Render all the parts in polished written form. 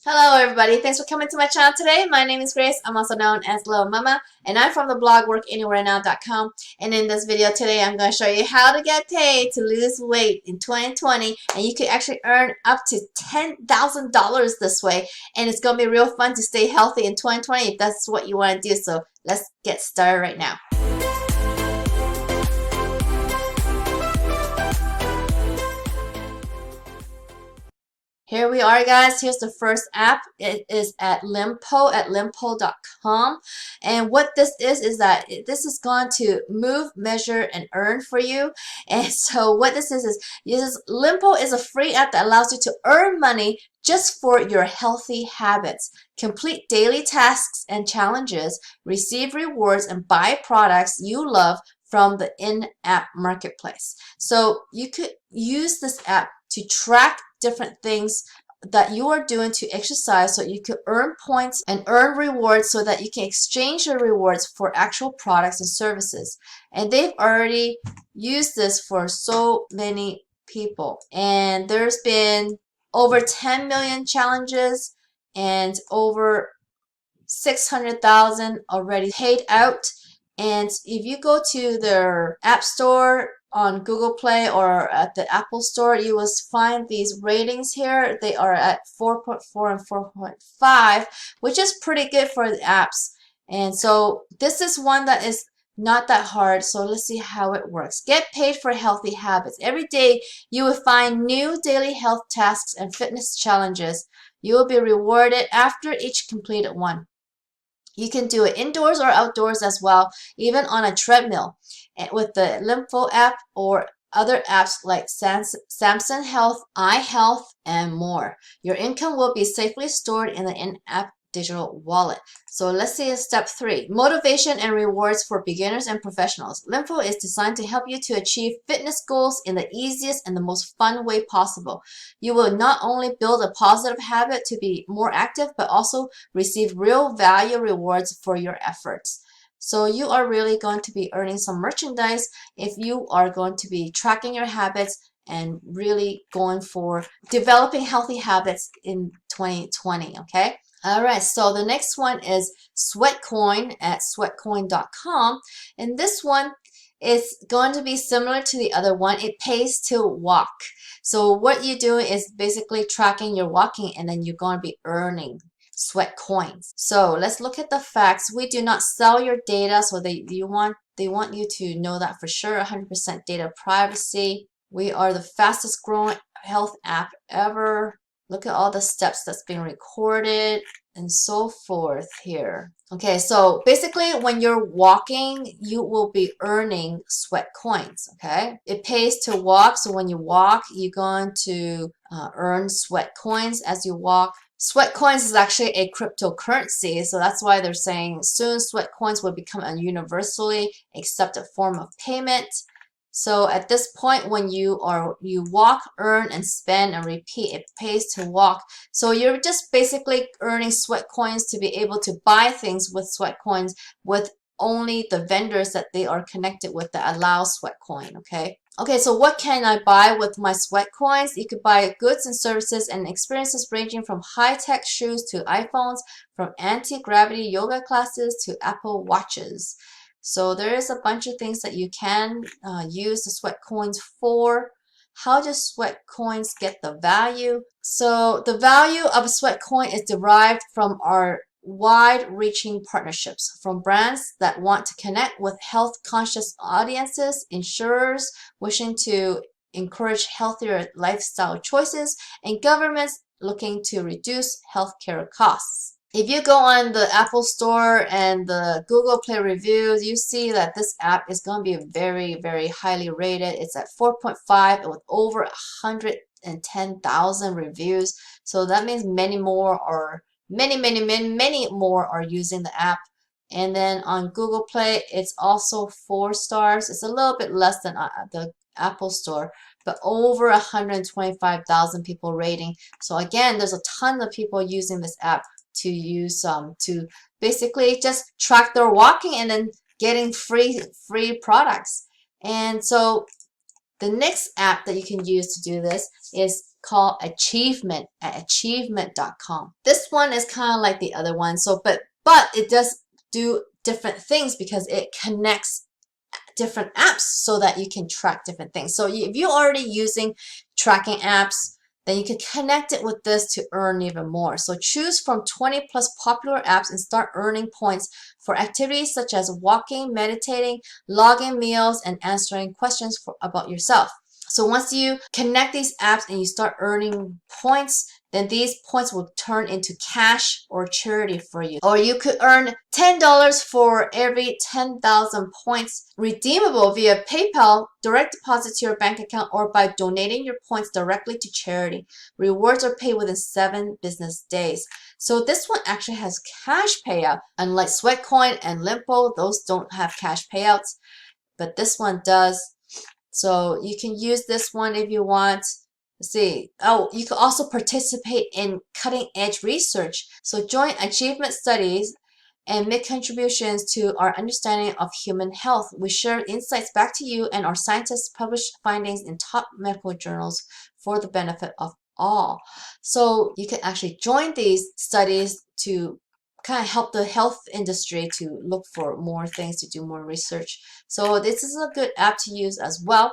Hello everybody, thanks for coming to my channel today. My name is Grace, I'm also known as Littlemama, and I'm from the blog workanywherenow.com. And in this video today, I'm going to show you how to get paid to lose weight in 2020, and you can actually earn up to $10,000 this way, and it's going to be real fun to stay healthy in 2020 if that's what you want to do. So let's get started right now. Here we are, guys. Here's the first app. It is at limpo.com. And what this is that this is going to move, measure, and earn for you. And so what this is Limpo is a free app that allows you to earn money just for your healthy habits. Complete daily tasks and challenges, receive rewards, and buy products you love from the in-app marketplace. So you could use this app to track different things that you are doing to exercise so you can earn points and earn rewards so that you can exchange your rewards for actual products and services. And they've already used this for so many people. And there's been over 10 million challenges and over 600,000 already paid out. And if you go to their app store on Google Play or at the Apple Store, you will find these ratings here. They are at 4.4 and 4.5, which is pretty good for the apps. And so this is one that is not that hard. So let's see how it works. Get paid for healthy habits. Every day you will find new daily health tasks and fitness challenges. You will be rewarded after each completed one. You can do it indoors or outdoors as well, even on a treadmill. And with the Limpo app or other apps like Samsung Health, iHealth, and more. Your income will be safely stored in the in-app digital wallet. So let's see step 3, motivation and rewards for beginners and professionals. Limpo is designed to help you to achieve fitness goals in the easiest and the most fun way possible. You will not only build a positive habit to be more active, but also receive real value rewards for your efforts. So you are really going to be earning some merchandise if you are going to be tracking your habits and really going for developing healthy habits in 2020, okay? All right, so the next one is Sweatcoin at sweatcoin.com. And this one is going to be similar to the other one. It pays to walk. So what you do is basically tracking your walking, and then you're going to be earning sweat coins. So let's look at the facts. We do not sell your data, so they want you to know that for sure. 100% data privacy. We are the fastest growing health app ever. Look at all the steps that's being recorded and so forth here. Okay, so basically when you're walking, you will be earning sweat coins, okay? It pays to walk, so when you walk, you're going to earn sweat coins as you walk. Sweat coins is actually a cryptocurrency, so that's why they're saying soon sweat coins will become a universally accepted form of payment. So at this point, when you walk, earn, and spend, and repeat, it pays to walk. So you're just basically earning sweat coins to be able to buy things with sweat coins with only the vendors that they are connected with that allow sweat coin, okay? Okay, so what can I buy with my sweat coins? You could buy goods and services and experiences ranging from high-tech shoes to iPhones, from anti-gravity yoga classes to Apple Watches. So there is a bunch of things that you can use the sweat coins for. How do sweat coins get the value? So the value of a sweat coin is derived from our wide-reaching partnerships from brands that want to connect with health-conscious audiences, insurers wishing to encourage healthier lifestyle choices, and governments looking to reduce healthcare costs. If you go on the Apple Store and the Google Play reviews, you see that this app is going to be very, very highly rated. It's at 4.5 with over 110,000 reviews. So that means many more are using the app. And then on Google Play, it's also 4 stars. It's a little bit less than the Apple Store, but over 125,000 people rating. So again, there's a ton of people using this app to use to basically just track their walking and then getting free products. And so the next app that you can use to do this is called Achievement at achievement.com. This one is kind of like the other one, so but it does do different things because it connects different apps so that you can track different things. So if you're already using tracking apps, then you can connect it with this to earn even more. So choose from 20 plus popular apps and start earning points for activities such as walking, meditating, logging meals, and answering questions about yourself. So once you connect these apps and you start earning points, then these points will turn into cash or charity for you. Or you could earn $10 for every 10,000 points redeemable via PayPal, direct deposit to your bank account, or by donating your points directly to charity. Rewards are paid within 7 business days. So this one actually has cash payout. Unlike Sweatcoin and Lumo, those don't have cash payouts, but this one does. So you can use this one if you want. Let's see. Oh, you can also participate in cutting edge research. So join achievement studies and make contributions to our understanding of human health. We share insights back to you, and our scientists publish findings in top medical journals for the benefit of all. So you can actually join these studies to kind of help the health industry to look for more things, to do more research. So this is a good app to use as well.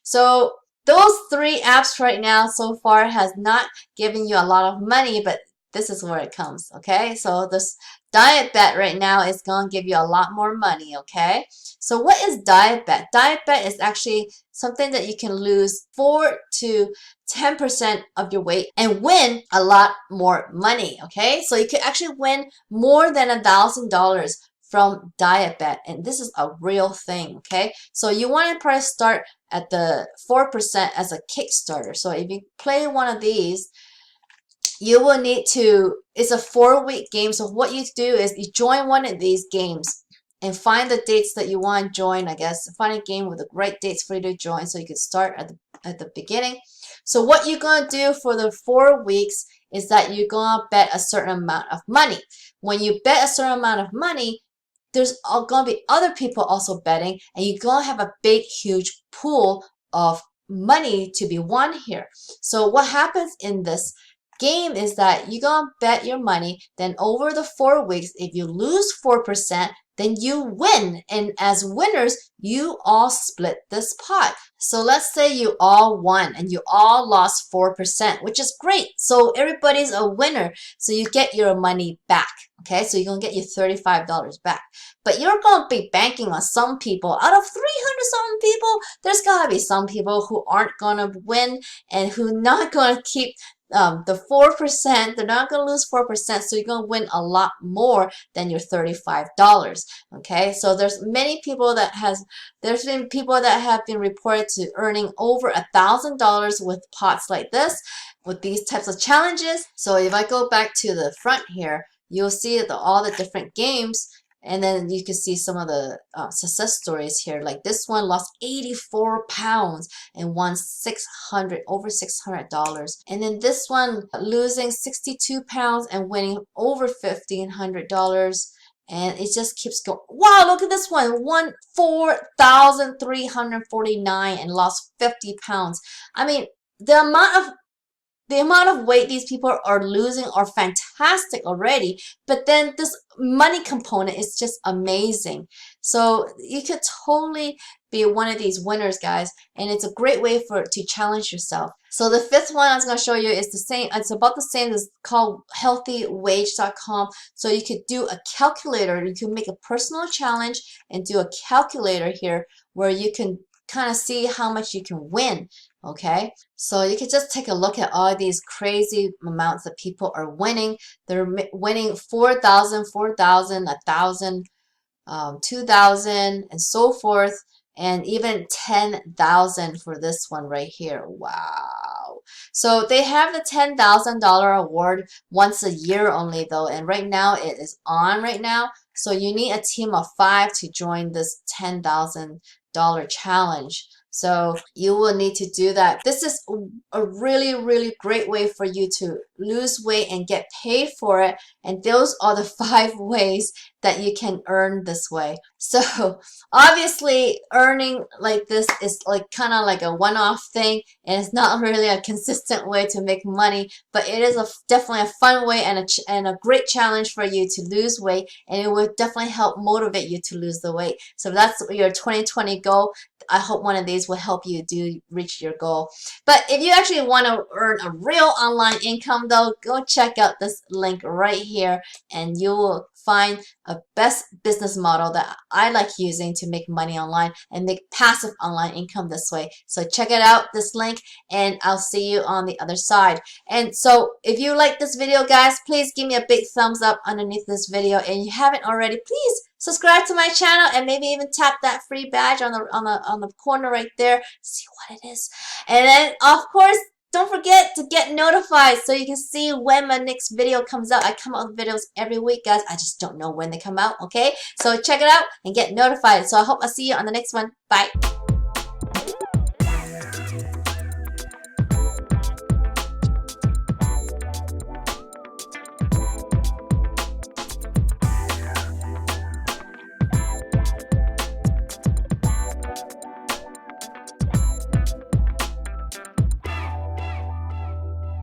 So those 3 apps right now so far has not given you a lot of money, but this is where it comes, okay? So this Dietbet right now is going to give you a lot more money, okay? So what is Dietbet? Dietbet is actually something that you can lose 4 to 10% of your weight and win a lot more money, okay? So you could actually win more than $1,000 from Dietbet, and this is a real thing, okay? So you want to probably start at the 4% as a Kickstarter. So if you play one of these, you will need to, it's a 4-week game. So what you do is you join one of these games and find the dates that you want to join, I guess. Find a game with the right dates for you to join so you can start at the beginning. So what you're going to do for the 4 weeks is that you're going to bet a certain amount of money. When you bet a certain amount of money, there's going to be other people also betting, and you're going to have a big, huge pool of money to be won here. So what happens in this game is that you're going to bet your money, then over the 4 weeks, if you lose 4%, then you win. And as winners, you all split this pot. So let's say you all won and you all lost 4%, which is great. So everybody's a winner. So you get your money back. Okay, so you're going to get your $35 back. But you're going to be banking on some people. Out of 300-something people, there's got to be some people who aren't going to win and who not going to keep the 4%. They're not going to lose 4%, so you're going to win a lot more than your $35. Okay, so there's many people that there's been people that have been reported to earning over $1,000 with pots like this, with these types of challenges. So if I go back to the front here, you'll see all the different games. And then you can see some of the success stories here. Like this one lost 84 pounds and won over $600. And then this one losing 62 pounds and winning over $1,500. And it just keeps going. Wow, look at this one. Won 4,349 and lost 50 pounds. I mean, the amount of weight these people are losing are fantastic already, but then this money component is just amazing. So you could totally be one of these winners, guys, and it's a great way to challenge yourself. So the 5th one I was going to show you is the same. It's about the same. It's called healthywage.com. So you could do a calculator. You can make a personal challenge and do a calculator here where you can kind of see how much you can win. Okay, so you can just take a look at all these crazy amounts that people are winning. They're winning 4,000, 4,000, 1,000, 2,000, and so forth, and even 10,000 for this one right here. Wow. So they have the $10,000 award once a year only though, and right now it is on right now. So you need a team of 5 to join this $10,000 challenge. So you will need to do that. This is a really, really great way for you to lose weight and get paid for it. And those are the 5 ways that you can earn this way. So obviously earning like this is like kind of like a one-off thing, and it's not really a consistent way to make money, but it is definitely a fun way and a great challenge for you to lose weight, and it will definitely help motivate you to lose the weight. So that's your 2020 goal. I hope one of these will help you reach your goal. But if you actually want to earn a real online income though, go check out this link right here, and you will find a best business model that I like using to make money online and make passive online income this way. So check it out, this link, and I'll see you on the other side. And so if you like this video, guys, please give me a big thumbs up underneath this video, and you haven't already, please subscribe to my channel and maybe even tap that free badge on the corner right there. See what it is. And then of course, don't forget to get notified so you can see when my next video comes out. I come out with videos every week, guys. I just don't know when they come out, okay? So check it out and get notified. So I hope I'll see you on the next one. Bye.